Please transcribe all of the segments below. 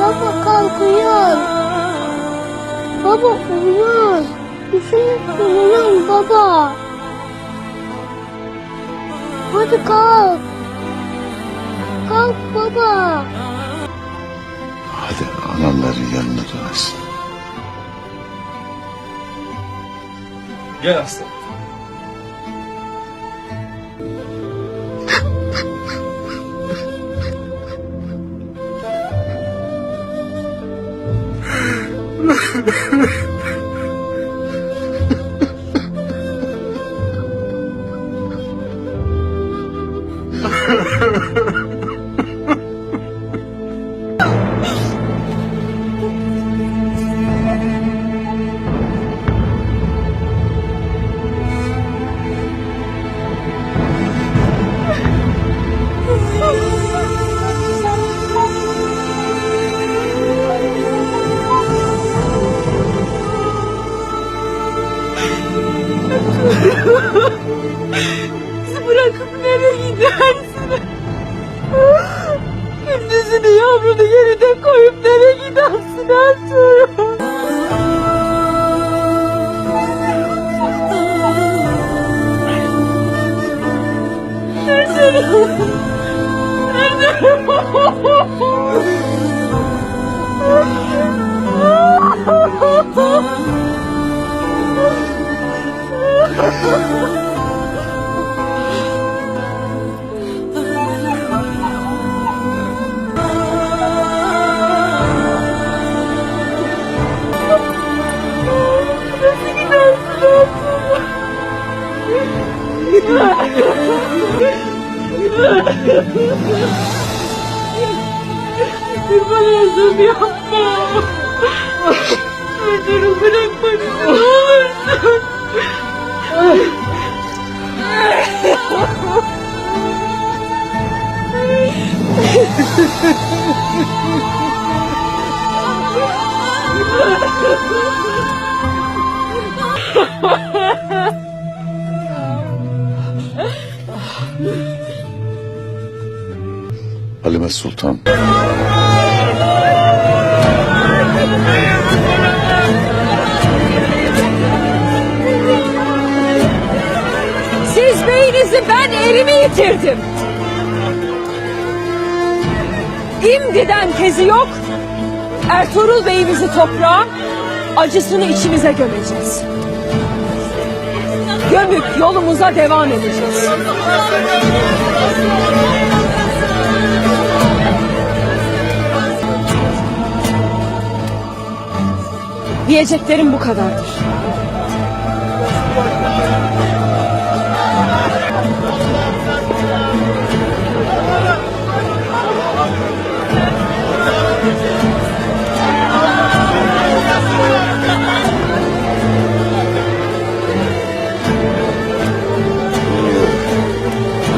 Baba kalk uyan. Baba uyan. Üşüyorsun uyan baba. Hadi kalk. Kalk baba. Hadi anamların yanına dönesin. Gel aslan. Bizi bırakıp nereye gidersin? Gündüzünü yavrunu yerine koyup nereye gidersin Ertuğrul? Ertuğrul! Kurban oldum yapma. Ertuğrul bırakma bizi ne olursun. Halime Sultan. Siz beyinizi, ben erimi yitirdim. İmdiden tezi yok. Ertuğrul Bey'imizi toprağa, acısını içimize gömeceğiz. Gömüp yolumuza devam edeceğiz. Diyeceklerim bu kadardır.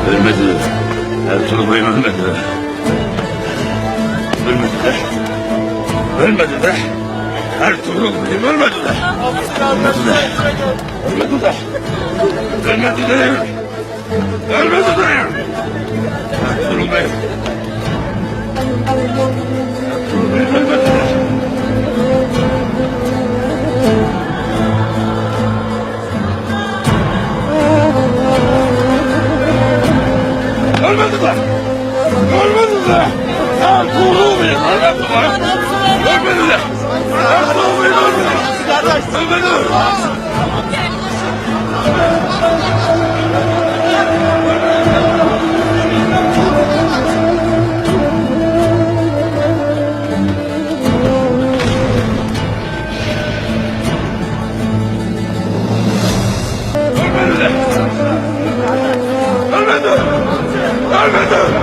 Ölmedi. Ertuğrul Bey'im ölmedi. Ölmedi de. Ölmedi de. Ertuğrul Bey'im ölmedi de. Ölmedi de. Ölmedi de. Ölmedi de. Ölmedi de. Ertuğrul Bey'im. Ertuğrul Bey'im ölmedi de. Ölmedi de! Ölmedi de! Ertuğrul Bey'im ölmedi de! Ölmedi de! Ertuğrul Bey'im ölmedi de! Ölmedi de! Ölmedi! Ölmedi! Ölmedi!